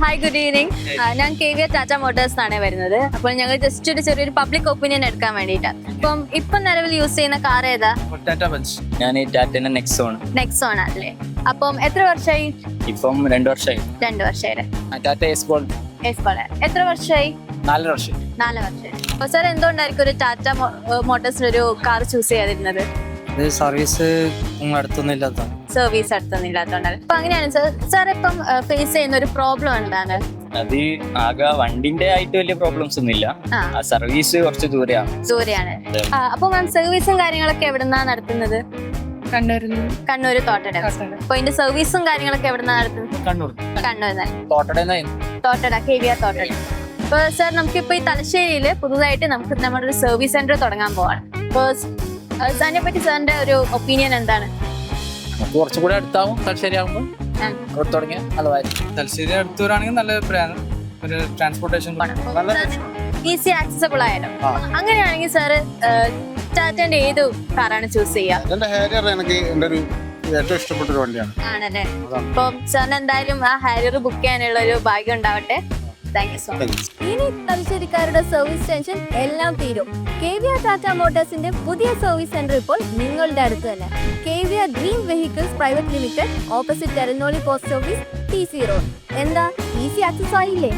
Hi good evening. ഞാൻ KVR Tata Motors ആണ് വരുന്നത്. അപ്പോൾ ഞങ്ങൾ ജസ്റ്റ് ഒരു ചെറിയൊരു പബ്ലിക് ഒപ്പീനിയൻ എടുക്കാൻ വേണ്ടിയിട്ടാണ്. ഇപ്പം നിലവിൽ യൂസ് ചെയ്യുന്ന കാർ ഏതാ? ടാറ്റ പഞ്ച്. ഞാൻ ടാറ്റന്റെ നെക്സോൺ അല്ലേ? അപ്പം എത്ര വർഷമായി? ഇപ്പം 2 വർഷമായി. 2 വർഷമായി. ടാറ്റ എത്ര വർഷമായി? 4 വർഷം. 4 വർഷമായി. അപ്പോൾ സാർ എന്തുകൊണ്ടായിരിക്കും ഒരു ടാറ്റ മോട്ടോഴ്സിന് ഒരു കാർ ചൂസ് ചെയ്യാതിരുന്നത്? സർവീസ് അടുത്തൊന്നും ഇല്ലാത്ത സർവീസ് അടുത്തൊന്നുമില്ലാത്തതുകൊണ്ടാണ്. അപ്പൊ അങ്ങനെയാണ് സാർ ഇപ്പം ഫേസ് ചെയ്യുന്ന ഒരു പ്രോബ്ലം എന്താണ്? അത് ആകെ വണ്ടിന്റെ ആയിട്ട് വലിയ പ്രോബ്ലംസ് ഒന്നും ഇല്ല. ആ സർവീസ് കുറച്ച് ദൂരെയാണ്. അപ്പൊ മാം സർവീസും കാര്യങ്ങളൊക്കെ എവിടുന്നാ നടത്തുന്നത്? കണ്ണൂർ തോട്ടട. അപ്പൊ ഇതിന്റെ സർവീസും കാര്യങ്ങളൊക്കെ എവിടുന്നാ നടത്തുന്നത്? കണ്ണൂർ തോട്ടട KVR തോട്ടട. അപ്പൊ സാർ നമുക്കിപ്പോ ഈ തലശ്ശേരിയില് പുതുതായിട്ട് നമുക്ക് നമ്മുടെ ഒരു സർവീസ് സെന്റർ തുടങ്ങാൻ പോവാണ്. അപ്പൊ അതിനെ പറ്റി സാറിന്റെ ഒരു ഒപ്പീനിയൻ എന്താണ്? കുറച്ചുകൂടെ അടുത്താവും തലശ്ശേരി ആകുമ്പോൾ തുടങ്ങിയ നല്ലതായിരിക്കും. തലശ്ശേരി അടുത്തവരാണെങ്കിൽ നല്ല അഭിപ്രായമാണ്. ഒരു ട്രാൻസ്പോർട്ടേഷൻ ഈസി ആക്സസബിൾ ആയാലും. അങ്ങനെയാണെങ്കിൽ സാറ് ടാറ്റന്റെ ഏത് കാറാണ് ചൂസ് ചെയ്യുക? എന്റെ ഹാരിയർ എനിക്ക് എന്റെ ഒരു ഏറ്റവും ഇഷ്ടപ്പെട്ട ഒരു വണ്ടിയാണ്. ആണല്ലേ? അപ്പം സാറിന് എന്തായാലും ആ ഹാരിയർ ബുക്ക് ചെയ്യാനുള്ള ഒരു ഭാഗ്യം ഉണ്ടാവട്ടെ. Thank you so much. ഇനി തലശ്ശേരിക്കാരുടെ സർവീസ് ടെൻഷൻ എല്ലാം തീരും. KVR ടാറ്റ മോട്ടോഴ്സിന്റെ പുതിയ സർവീസ് സെന്റർ ഇപ്പോൾ നിങ്ങളുടെ അടുത്ത് തന്നെ. KVR dream vehicles private limited, opposite Eranholi post office, TC road. എന്താ ഈസി ആക്സസ് ആയില്ലേ?